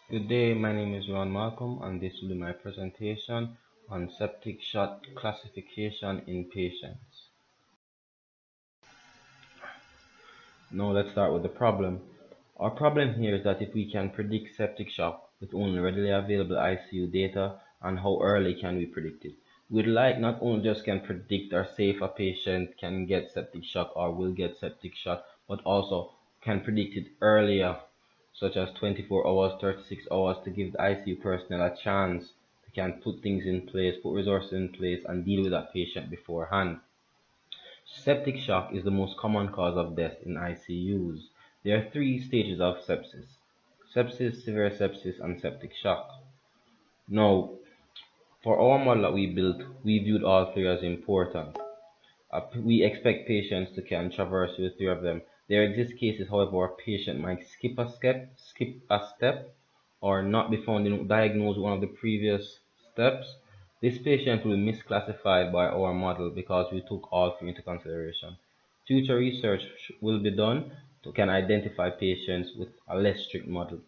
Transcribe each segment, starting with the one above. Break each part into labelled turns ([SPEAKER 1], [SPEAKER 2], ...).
[SPEAKER 1] Good day, my name is Ron Malcolm, and this will be my presentation on septic shock classification in patients. Now let's start with the problem. Our problem here is that if we can predict septic shock with only readily available ICU data, and how early can we predict it? We'd like not only just can predict or say if a patient can get septic shock or will get septic shock, but also can predict it earlier, such as 24 hours, 36 hours, to give the ICU personnel a chance to can put things in place, put resources in place, and deal with that patient beforehand. Septic shock is the most common cause of death in ICUs. There are three stages of sepsis: sepsis, severe sepsis, and septic shock. Now, for our model that we built, we viewed all three as important. We expect patients to can traverse the three of them. There exist cases, however, where a patient might skip a step, or not be found in diagnosed one of the previous steps. This patient will be misclassified by our model because we took all three into consideration. Future research will be done to can identify patients with a less strict model.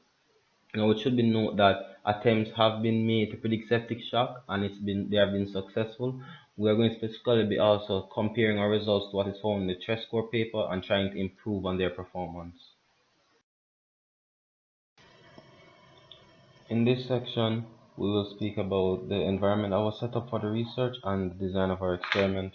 [SPEAKER 1] Now, it should be noted that attempts have been made to predict septic shock, and they have been successful. We are going to specifically be also comparing our results to what is found in the CHESS score paper and trying to improve on their performance. In this section, we will speak about the environment that was set up for the research and the design of our experiment.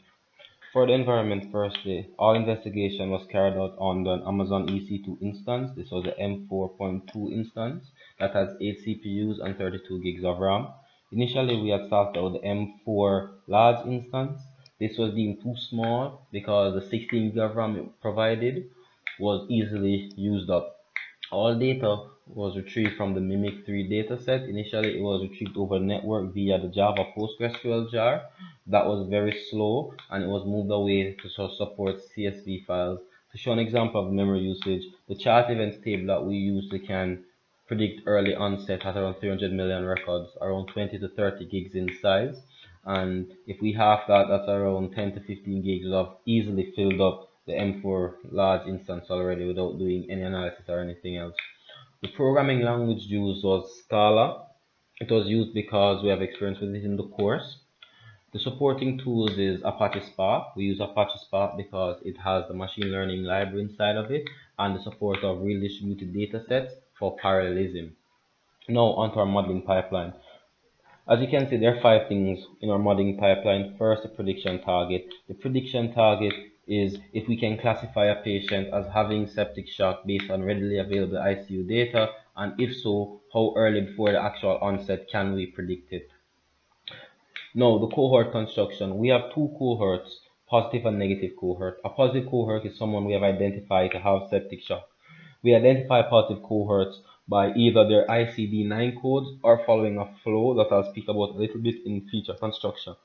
[SPEAKER 1] For the environment, firstly, all investigation was carried out on the Amazon EC2 instance. This was the M4.2 instance that has 8 CPUs and 32 gigs of RAM. Initially, we had started out the M4 large instance. This was deemed too small because the 16 gig of RAM it provided was easily used up. All data was retrieved from the Mimic 3 dataset. Initially, it was retrieved over network via the Java PostgreSQL jar. That was very slow, and it was moved away to support CSV files. To show an example of memory usage, the chart events table that we use to can predict early onset has around 300 million records, around 20 to 30 gigs in size. And if we half that, that's around 10 to 15 gigs of easily filled up the M4 large instance already without doing any analysis or anything else. The programming language used was Scala. It was used because we have experience with it in the course. The supporting tools is Apache Spark. We use Apache Spark because it has the machine learning library inside of it and the support of real distributed data sets for parallelism. Now onto our modeling pipeline. As you can see, there are five things in our modeling pipeline. First, the prediction target. The prediction target is if we can classify a patient as having septic shock based on readily available ICU data, and if so, how early before the actual onset can we predict it. Now, the cohort construction. We have two cohorts, positive and negative cohort. A positive cohort is someone we have identified to have septic shock. We identify positive cohorts by either their ICD-9 codes or following a flow that I'll speak about a little bit in feature construction.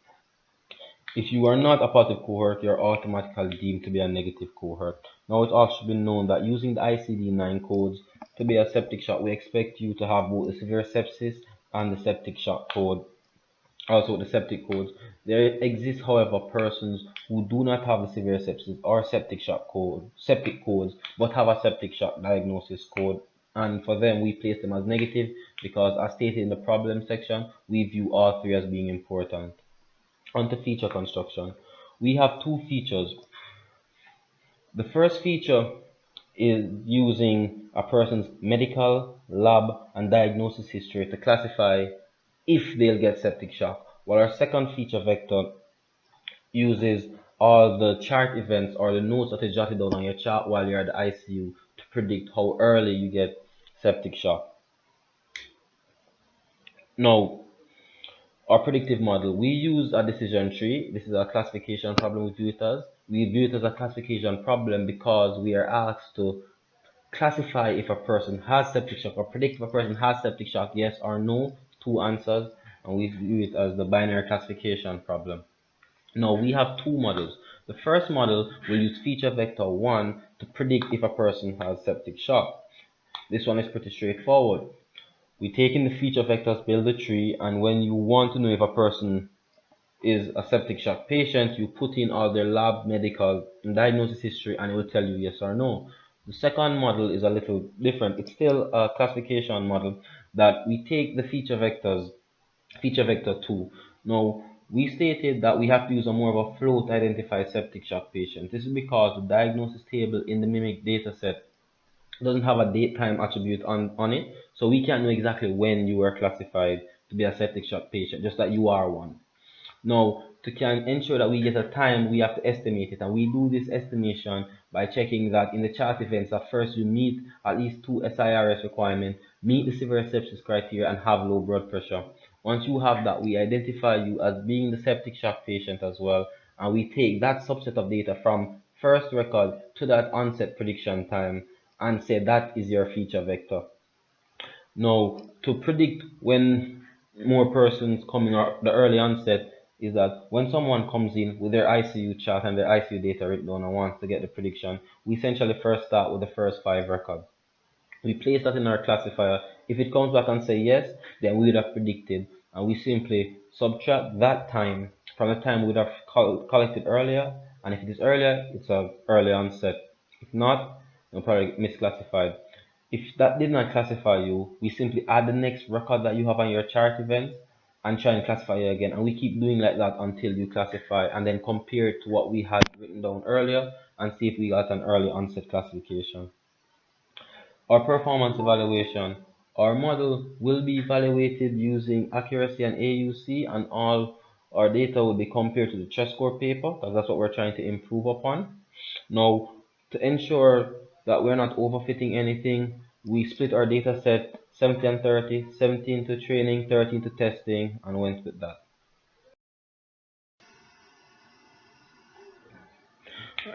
[SPEAKER 1] If you are not a positive cohort, you're automatically deemed to be a negative cohort. Now, it also should be known that using the ICD-9 codes to be a septic shock, we expect you to have both the severe sepsis and the septic shock code. Also, the septic codes. There exist, however, persons who do not have the severe sepsis or septic codes, but have a septic shock diagnosis code. And for them, we place them as negative because, as stated in the problem section, we view all three as being important. On to feature construction. We have two features. The first feature is using a person's medical, lab, and diagnosis history to classify if they'll get septic shock, while our second feature vector uses all the chart events or the notes that are jotted down on your chart while you're at the ICU to predict how early you get septic shock. Now, our predictive model, we use a decision tree. This is a classification problem we view it as. We view it as a classification problem because we are asked to classify if a person has septic shock or predict if a person has septic shock, yes or no, two answers, and we view it as the binary classification problem. Now we have two models. The first model will use feature vector 1 to predict if a person has septic shock. This one is pretty straightforward. We take in the feature vectors, build a tree, and when you want to know if a person is a septic shock patient, you put in all their lab, medical, and diagnosis history, and it will tell you yes or no. The second model is a little different. It's still a classification model that we take the feature vector 2. Now, we stated that we have to use a more of a flow to identify septic shock patients. This is because the diagnosis table in the mimic dataset doesn't have a date time attribute on it, so we can't know exactly when you were classified to be a septic shock patient, just that you are one. Now, to can ensure that we get a time, we have to estimate it, and we do this estimation by checking that in the chart events that first you meet at least two SIRS requirements, meet the severe sepsis criteria, and have low blood pressure. Once you have that, we identify you as being the septic shock patient as well, and we take that subset of data from first record to that onset prediction time and say that is your feature vector. Now, to predict when more persons coming or the early onset is that when someone comes in with their ICU chart and their ICU data written down and wants to get the prediction, we essentially first start with the first five records. We place that in our classifier. If it comes back and say yes, then we would have predicted, and we simply subtract that time from the time we would have collected earlier, and if it is earlier, it's a early onset. If not, you'll probably misclassified. If that did not classify you, we simply add the next record that you have on your chart events and try and classify you again. And we keep doing like that until you classify and then compare it to what we had written down earlier and see if we got an early onset classification. Our performance evaluation. Our model will be evaluated using accuracy and AUC, and all our data will be compared to the chest score paper because that's what we're trying to improve upon. Now, to ensure that we're not overfitting anything, we split our data set 70 and 30, 17 to training, 13 to testing, and went with that.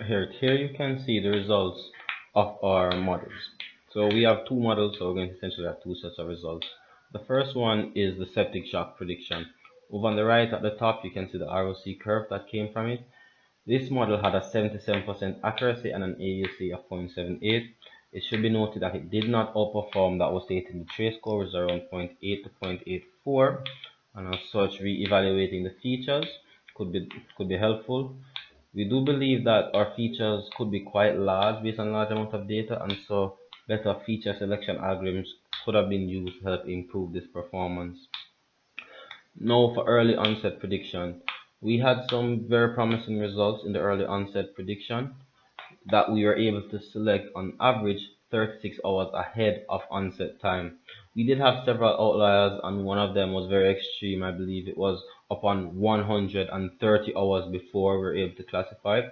[SPEAKER 1] Here you can see the results of our models. So we have two models, so we're going to essentially have two sets of results. The first one is the septic shock prediction. Over on the right at the top, you can see the ROC curve that came from it. This model had a 77% accuracy and an AUC of 0.78. It should be noted that it did not outperform that was stated in the trace score, which is around 0.8 to 0.84, and as such, re-evaluating the features could be helpful. We do believe that our features could be quite large based on large amount of data, and so better feature selection algorithms could have been used to help improve this performance. Now for early onset prediction. We had some very promising results in the early onset prediction that we were able to select on average 36 hours ahead of onset time. We did have several outliers, and one of them was very extreme. I believe it was upon 130 hours before we were able to classify.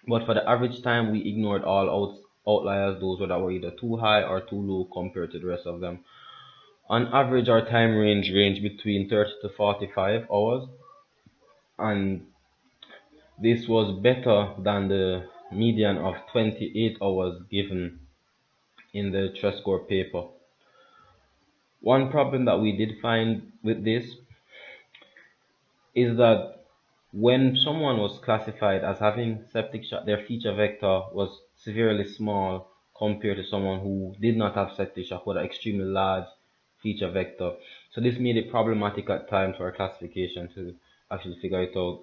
[SPEAKER 1] But for the average time, we ignored all outliers, those that were either too high or too low compared to the rest of them. On average, our time range between 30 to 45 hours, and this was better than the median of 28 hours given in the trust score paper. One problem that we did find with this is that when someone was classified as having septic shock, their feature vector was severely small compared to someone who did not have septic shock with an extremely large feature vector. So this made it problematic at times for our classification to actually figure it out.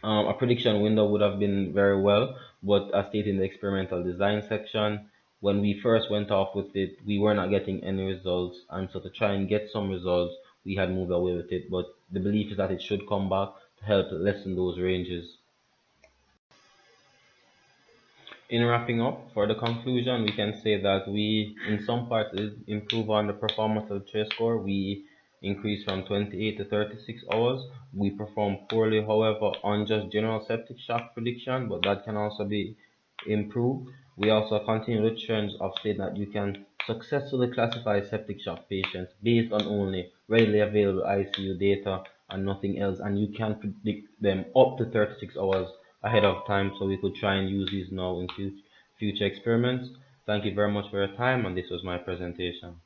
[SPEAKER 1] A prediction window would have been very well, but as stated in the experimental design section, when we first went off with it, we were not getting any results, and so to try and get some results, we had moved away with it. But the belief is that it should come back to help lessen those ranges. In wrapping up, for the conclusion, we can say that we, in some parts, did improve on the performance of the trace score. We increased from 28 to 36 hours. We performed poorly, however, on just general septic shock prediction, but that can also be improved. We also continue the trends of saying that you can successfully classify septic shock patients based on only readily available ICU data and nothing else, and you can predict them up to 36 hours ahead of time, so we could try and use these now in future experiments. Thank you very much for your time, and this was my presentation.